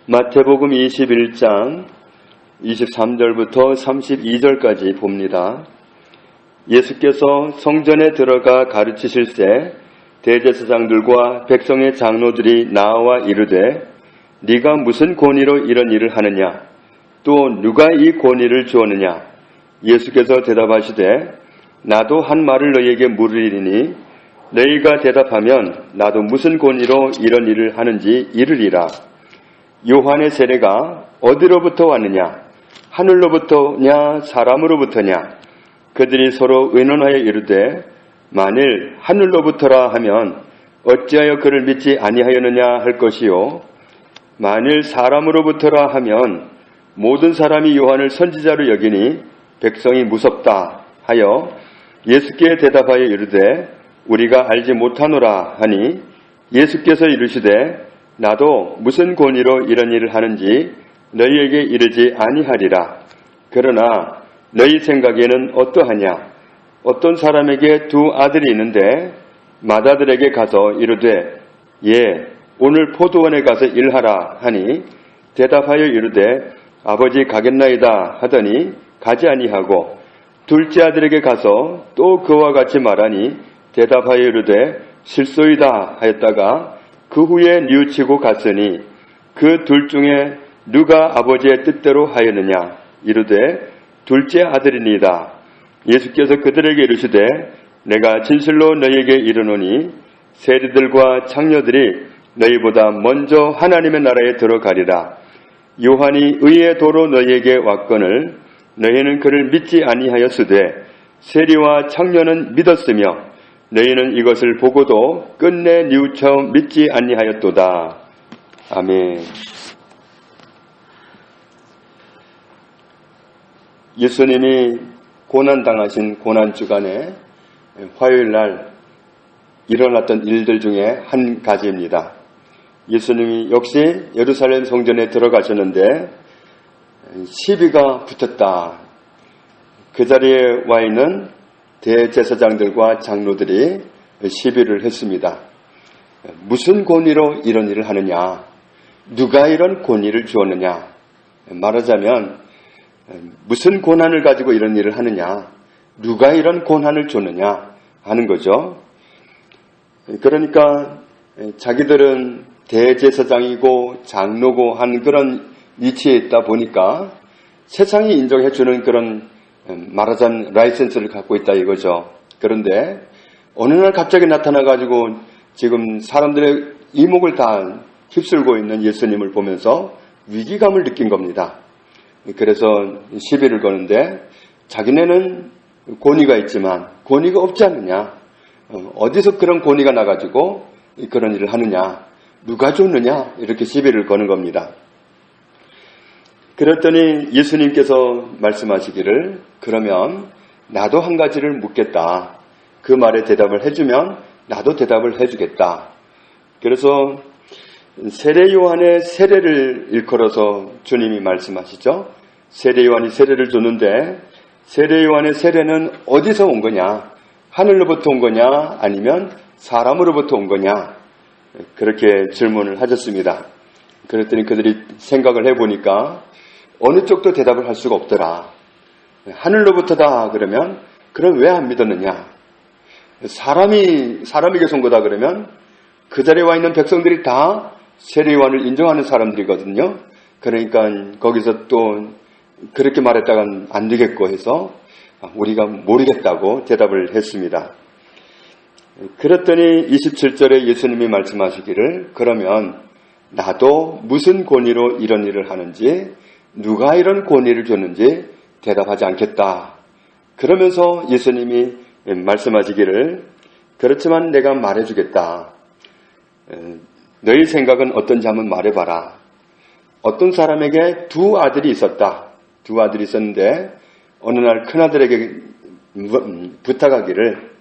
마태복음 21장 23절부터 32절까지 봅니다. 예수께서 성전에 들어가 가르치실새 대제사장들과 백성의 장로들이 나와 이르되 네가 무슨 권위로 이런 일을 하느냐? 또 누가 이 권위를 주었느냐? 예수께서 대답하시되 나도 한 말을 너희에게 물으리니 너희가 대답하면 나도 무슨 권위로 이런 일을 하는지 이르리라. 요한의 세례가 어디로부터 왔느냐? 하늘로부터냐 사람으로부터냐? 그들이 서로 의논하여 이르되 만일 하늘로부터라 하면 어찌하여 그를 믿지 아니하였느냐 할 것이요 만일 사람으로부터라 하면 모든 사람이 요한을 선지자로 여기니 백성이 무섭다 하여 예수께 대답하여 이르되 우리가 알지 못하노라 하니 예수께서 이르시되 나도 무슨 권위로 이런 일을 하는지 너희에게 이르지 아니하리라. 그러나 너희 생각에는 어떠하냐? 어떤 사람에게 두 아들이 있는데 맏아들에게 가서 이르되 예, 오늘 포도원에 가서 일하라 하니 대답하여 이르되 아버지 가겠나이다 하더니 가지 아니하고 둘째 아들에게 가서 또 그와 같이 말하니 대답하여 이르되 실소이다 하였다가 그 후에 뉘우치고 갔으니 그 둘 중에 누가 아버지의 뜻대로 하였느냐? 이르되 둘째 아들이니이다. 예수께서 그들에게 이르시되 내가 진실로 너희에게 이르노니 세리들과 창녀들이 너희보다 먼저 하나님의 나라에 들어가리라. 요한이 의의 도로 너희에게 왔거늘 너희는 그를 믿지 아니하였으되 세리와 창녀는 믿었으며 너희는 이것을 보고도 끝내 뉘우쳐 믿지 아니하였도다. 아멘. 예수님이 고난당하신 고난주간에 화요일날 일어났던 일들 중에 한 가지입니다. 예수님이 역시 예루살렘 성전에 들어가셨는데 시비가 붙었다. 그 자리에 와 있는 대제사장들과 장로들이 시비를 했습니다. 무슨 권위로 이런 일을 하느냐? 누가 이런 권위를 주었느냐? 말하자면 무슨 권한을 가지고 이런 일을 하느냐? 누가 이런 권한을 줬느냐? 하는 거죠. 그러니까 자기들은 대제사장이고 장로고 한 그런 위치에 있다 보니까 세상이 인정해주는 그런 말하자면 라이센스를 갖고 있다 이거죠. 그런데 어느 날 갑자기 나타나가지고 지금 사람들의 이목을 다 휩쓸고 있는 예수님을 보면서 위기감을 느낀 겁니다. 그래서 시비를 거는데 자기네는 권위가 있지만 권위가 없지 않느냐? 어디서 그런 권위가 나가지고 그런 일을 하느냐? 누가 줬느냐? 이렇게 시비를 거는 겁니다. 그랬더니 예수님께서 말씀하시기를 그러면 나도 한 가지를 묻겠다. 그 말에 대답을 해주면 나도 대답을 해주겠다. 그래서 세례 요한의 세례를 일컬어서 주님이 말씀하시죠. 세례 요한이 세례를 줬는데 세례 요한의 세례는 어디서 온 거냐? 하늘로부터 온 거냐? 아니면 사람으로부터 온 거냐? 그렇게 질문을 하셨습니다. 그랬더니 그들이 생각을 해보니까 어느 쪽도 대답을 할 수가 없더라. 하늘로부터다 그러면 그럼 왜 안 믿었느냐? 사람에게서 온 거다 그러면 그 자리에 와 있는 백성들이 다 세례 요한을 인정하는 사람들이거든요. 그러니까 거기서 또 그렇게 말했다간 안 되겠고 해서 우리가 모르겠다고 대답을 했습니다. 그랬더니 27절에 예수님이 말씀하시기를 그러면 나도 무슨 권위로 이런 일을 하는지 누가 이런 권위를 줬는지 대답하지 않겠다. 그러면서 예수님이 말씀하시기를 그렇지만 내가 말해주겠다. 너희 생각은 어떤지 한번 말해봐라. 어떤 사람에게 두 아들이 있었다. 두 아들이 있었는데 어느 날 큰아들에게 부탁하기를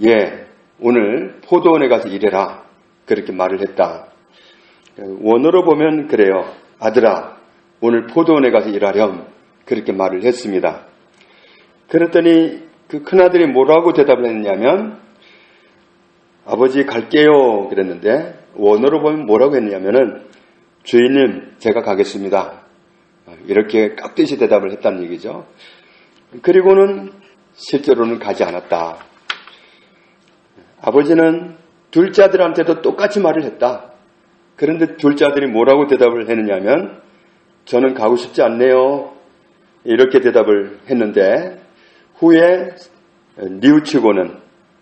예, 오늘 포도원에 가서 일해라. 그렇게 말을 했다. 원어로 보면 그래요. 아들아, 오늘 포도원에 가서 일하렴. 그렇게 말을 했습니다. 그랬더니 그 큰아들이 뭐라고 대답을 했냐면 아버지 갈게요 그랬는데 원어로 보면 뭐라고 했냐면은 주인님, 제가 가겠습니다. 이렇게 깍듯이 대답을 했다는 얘기죠. 그리고는 실제로는 가지 않았다. 아버지는 둘째 아들한테도 똑같이 말을 했다. 그런데 둘째 아들이 뭐라고 대답을 했느냐면 저는 가고 싶지 않네요. 이렇게 대답을 했는데 후에 뉘우치고는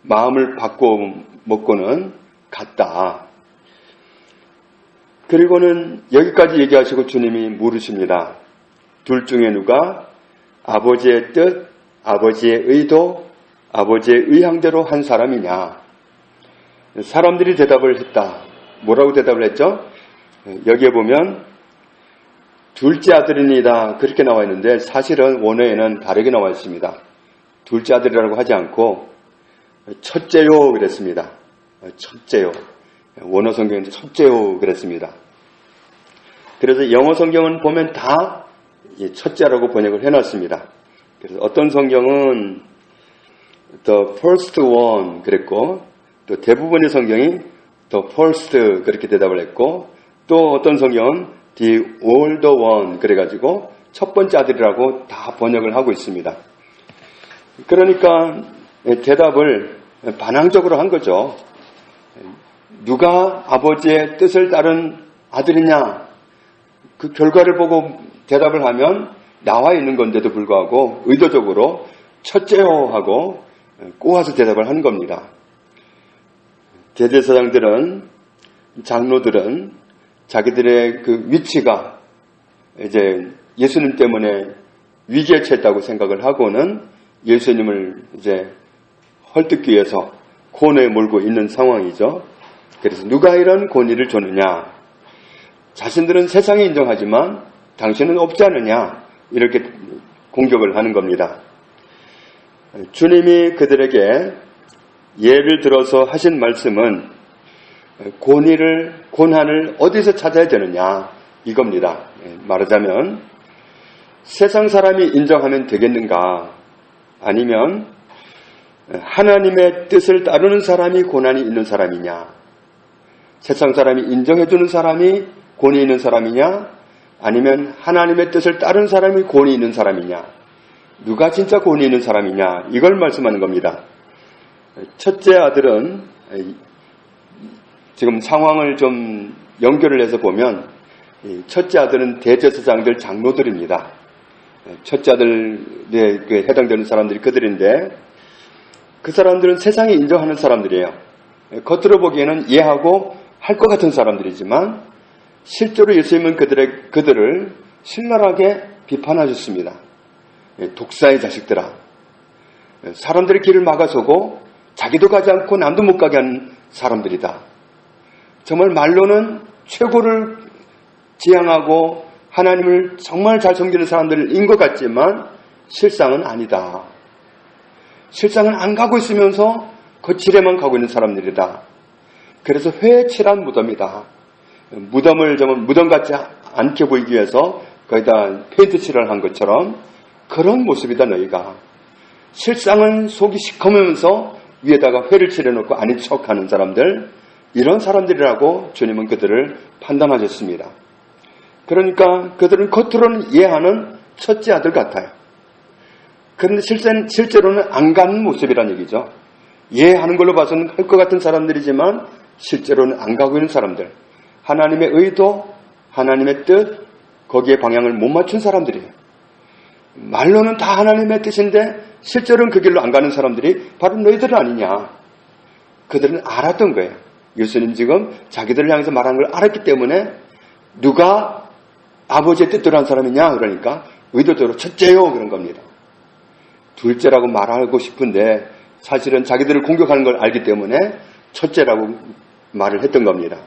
마음을 바꿔먹고는 갔다. 그리고는 여기까지 얘기하시고 주님이 물으십니다. 둘 중에 누가 아버지의 뜻, 아버지의 의도, 아버지의 의향대로 한 사람이냐? 사람들이 대답을 했다. 뭐라고 대답을 했죠? 여기에 보면 둘째 아들이니다 그렇게 나와 있는데 사실은 원어에는 다르게 나와 있습니다. 둘째 아들이라고 하지 않고 첫째요 그랬습니다. 첫째요. 원어 성경은 첫째요 그랬습니다. 그래서 영어 성경은 보면 다 첫째라고 번역을 해놨습니다. 그래서 어떤 성경은 the first one 그랬고 또 대부분의 성경이 the first 그렇게 대답을 했고 또 어떤 성경은 the older one 그래가지고 첫 번째 아들이라고 다 번역을 하고 있습니다. 그러니까 대답을 반항적으로 한 거죠. 누가 아버지의 뜻을 따른 아들이냐? 그 결과를 보고 대답을 하면 나와 있는 건데도 불구하고 의도적으로 첫째요 하고 꼬아서 대답을 한 겁니다. 대제사장들은 장로들은 자기들의 그 위치가 이제 예수님 때문에 위기에 처했다고 생각을 하고는 예수님을 이제 헐뜯기 위해서 고뇌에 몰고 있는 상황이죠. 그래서 누가 이런 권위를 줬느냐? 자신들은 세상에 인정하지만 당신은 없지 않느냐? 이렇게 공격을 하는 겁니다. 주님이 그들에게 예를 들어서 하신 말씀은 고난을 어디서 찾아야 되느냐? 이겁니다. 말하자면 세상 사람이 인정하면 되겠는가? 아니면 하나님의 뜻을 따르는 사람이 고난이 있는 사람이냐? 세상 사람이 인정해주는 사람이 권위 있는 사람이냐? 아니면 하나님의 뜻을 따르는 사람이 권위 있는 사람이냐? 누가 진짜 권위 있는 사람이냐? 이걸 말씀하는 겁니다. 첫째 아들은 지금 상황을 좀 연결을 해서 보면 첫째 아들은 대제사장들 장로들입니다. 첫째 아들에 해당되는 사람들이 그들인데 그 사람들은 세상에 인정하는 사람들이에요. 겉으로 보기에는 이해하고 할 것 같은 사람들이지만 실제로 예수님은 그들을 신랄하게 비판하셨습니다. 독사의 자식들아, 사람들의 길을 막아서고 자기도 가지 않고 남도 못 가게 하는 사람들이다. 정말 말로는 최고를 지향하고 하나님을 정말 잘 섬기는 사람들인 것 같지만 실상은 아니다. 실상은 안 가고 있으면서 거칠에만 가고 있는 사람들이다. 그래서 회칠한 무덤이다. 무덤을 좀 무덤 같지 않게 보이기 위해서 거기다 페인트 칠을 한 것처럼 그런 모습이다 너희가. 실상은 속이 시커매면서 위에다가 회를 칠해놓고 아닌 척하는 사람들, 이런 사람들이라고 주님은 그들을 판단하셨습니다. 그러니까 그들은 겉으로는 이해하는 첫째 아들 같아요. 그런데 실제로는 안 가는 모습이란 얘기죠. 이해하는 걸로 봐서는 할 것 같은 사람들이지만 실제로는 안 가고 있는 사람들, 하나님의 의도, 하나님의 뜻, 거기에 방향을 못 맞춘 사람들이에요. 말로는 다 하나님의 뜻인데 실제로는 그 길로 안 가는 사람들이 바로 너희들 아니냐. 그들은 알았던 거예요. 예수님 지금 자기들을 향해서 말하는 걸 알았기 때문에 누가 아버지의 뜻대로 한 사람이냐 그러니까 의도적으로 첫째요 그런 겁니다. 둘째라고 말하고 싶은데 사실은 자기들을 공격하는 걸 알기 때문에 첫째라고 말을 했던 겁니다.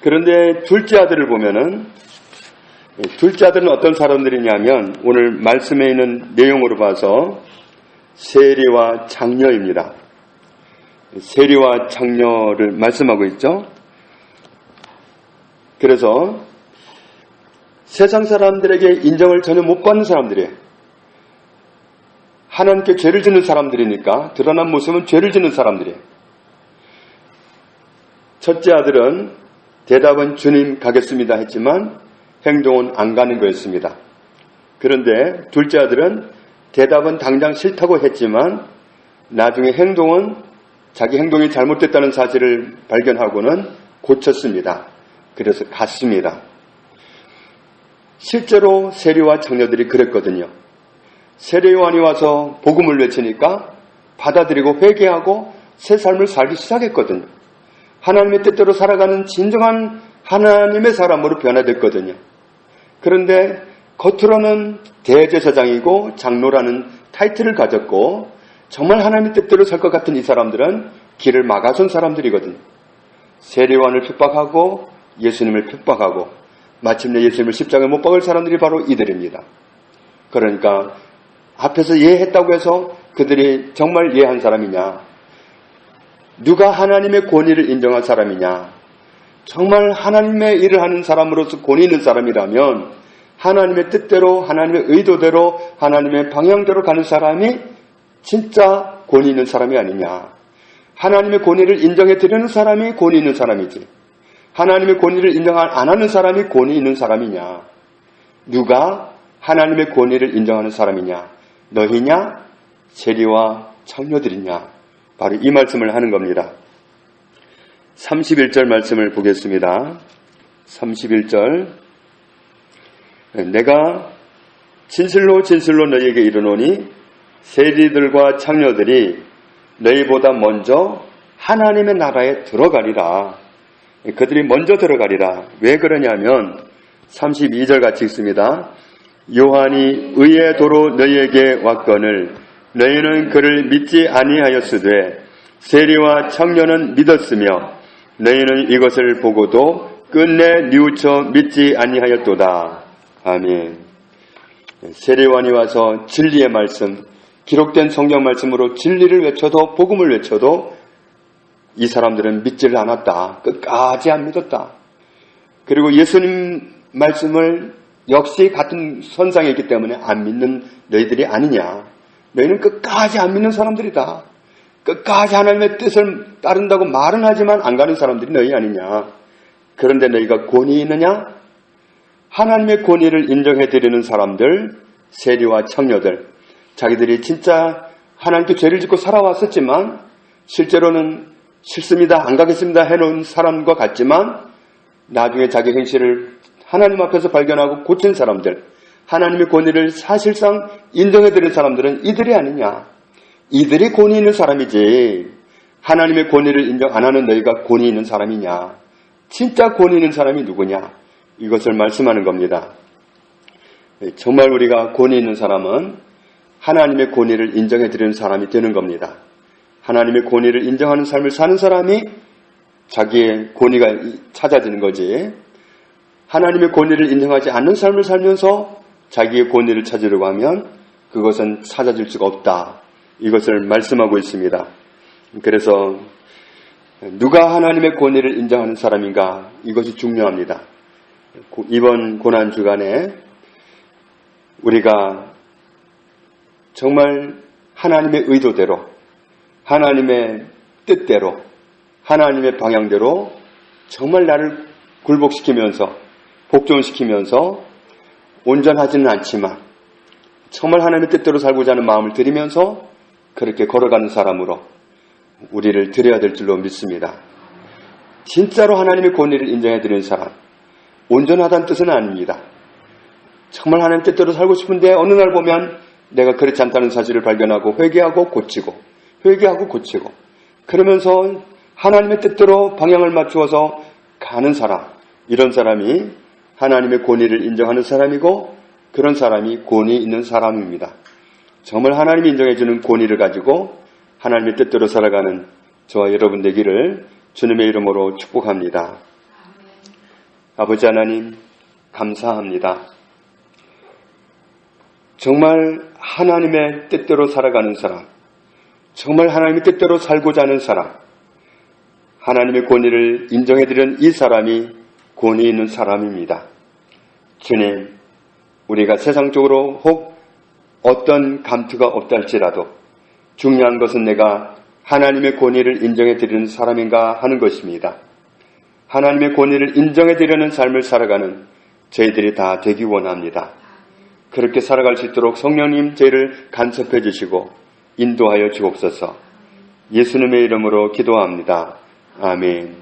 그런데 둘째 아들을 보면은 둘째 아들은 어떤 사람들이냐면 오늘 말씀에 있는 내용으로 봐서 세리와 장녀입니다. 세리와 장녀를 말씀하고 있죠. 그래서 세상 사람들에게 인정을 전혀 못 받는 사람들이에요. 하나님께 죄를 짓는 사람들이니까 드러난 모습은 죄를 짓는 사람들이에요. 첫째 아들은 대답은 주님 가겠습니다 했지만 행동은 안 가는 거였습니다. 그런데 둘째 아들은 대답은 당장 싫다고 했지만 나중에 자기 행동이 잘못됐다는 사실을 발견하고는 고쳤습니다. 그래서 갔습니다. 실제로 세리와 청녀들이 그랬거든요. 세례요한이 와서 복음을 외치니까 받아들이고 회개하고 새 삶을 살기 시작했거든요. 하나님의 뜻대로 살아가는 진정한 하나님의 사람으로 변화됐거든요. 그런데 겉으로는 대제사장이고 장로라는 타이틀을 가졌고 정말 하나님의 뜻대로 살 것 같은 이 사람들은 길을 막아선 사람들이거든요. 세례요한을 핍박하고 예수님을 핍박하고 마침내 예수님을 십자가에 못 박을 사람들이 바로 이들입니다. 그러니까 앞에서 예했다고 해서 그들이 정말 예한 사람이냐? 누가 하나님의 권위를 인정한 사람이냐? 정말 하나님의 일을 하는 사람으로서 권위 있는 사람이라면 하나님의 뜻대로 하나님의 의도대로 하나님의 방향대로 가는 사람이 진짜 권위 있는 사람이 아니냐? 하나님의 권위를 인정해 드리는 사람이 권위 있는 사람이지. 하나님의 권위를 인정 안 하는 사람이 권위 있는 사람이냐? 누가 하나님의 권위를 인정하는 사람이냐? 너희냐? 세리와 청녀들이냐? 바로 이 말씀을 하는 겁니다. 31절 말씀을 보겠습니다. 31절 내가 진실로 진실로 너희에게 이르노니 세리들과 청녀들이 너희보다 먼저 하나님의 나라에 들어가리라. 그들이 먼저 들어가리라. 왜 그러냐면 32절 같이 읽습니다. 요한이 의의 도로 너희에게 왔거늘 너희는 그를 믿지 아니하였으되 세리와 청년은 믿었으며 너희는 이것을 보고도 끝내 뉘우쳐 믿지 아니하였도다. 아멘. 세례요한이 와서 진리의 말씀, 기록된 성경 말씀으로 진리를 외쳐도 복음을 외쳐도 이 사람들은 믿지를 않았다. 끝까지 안 믿었다. 그리고 예수님 말씀을 역시 같은 선상에 있기 때문에 안 믿는 너희들이 아니냐. 너희는 끝까지 안 믿는 사람들이다. 끝까지 하나님의 뜻을 따른다고 말은 하지만 안 가는 사람들이 너희 아니냐. 그런데 너희가 권위 있느냐? 하나님의 권위를 인정해드리는 사람들, 세리와 청녀들, 자기들이 진짜 하나님께 죄를 짓고 살아왔었지만 실제로는 싫습니다, 안 가겠습니다 해놓은 사람과 같지만 나중에 자기 행실을 하나님 앞에서 발견하고 고친 사람들, 하나님의 권위를 사실상 인정해드리는 사람들은 이들이 아니냐. 이들이 권위 있는 사람이지 하나님의 권위를 인정 안 하는 너희가 권위 있는 사람이냐. 진짜 권위 있는 사람이 누구냐. 이것을 말씀하는 겁니다. 정말 우리가 권위 있는 사람은 하나님의 권위를 인정해드리는 사람이 되는 겁니다. 하나님의 권위를 인정하는 삶을 사는 사람이 자기의 권위가 찾아지는 거지. 하나님의 권위를 인정하지 않는 삶을 살면서 자기의 권위를 찾으려고 하면 그것은 찾아질 수가 없다. 이것을 말씀하고 있습니다. 그래서 누가 하나님의 권위를 인정하는 사람인가? 이것이 중요합니다. 이번 고난주간에 우리가 정말 하나님의 의도대로, 하나님의 뜻대로, 하나님의 방향대로 정말 나를 굴복시키면서 복종시키면서 온전하지는 않지만 정말 하나님의 뜻대로 살고자 하는 마음을 들이면서 그렇게 걸어가는 사람으로 우리를 드려야 될 줄로 믿습니다. 진짜로 하나님의 권위를 인정해드리는 사람, 온전하다는 뜻은 아닙니다. 정말 하나님 뜻대로 살고 싶은데 어느 날 보면 내가 그렇지 않다는 사실을 발견하고 회개하고 고치고 회개하고 고치고 그러면서 하나님의 뜻대로 방향을 맞추어서 가는 사람, 이런 사람이 하나님의 권위를 인정하는 사람이고 그런 사람이 권위 있는 사람입니다. 정말 하나님이 인정해주는 권위를 가지고 하나님의 뜻대로 살아가는 저와 여러분 되기를 주님의 이름으로 축복합니다. 아버지 하나님 감사합니다. 정말 하나님의 뜻대로 살아가는 사람, 정말 하나님의 뜻대로 살고자 하는 사람, 하나님의 권위를 인정해드리는 이 사람이 권위 있는 사람입니다. 주님, 우리가 세상적으로 혹 어떤 감투가 없다 할지라도 중요한 것은 내가 하나님의 권위를 인정해드리는 사람인가 하는 것입니다. 하나님의 권위를 인정해드리는 삶을 살아가는 저희들이 다 되기 원합니다. 그렇게 살아갈 수 있도록 성령님 저희를 간섭해 주시고 인도하여 주옵소서. 예수님의 이름으로 기도합니다. 아멘.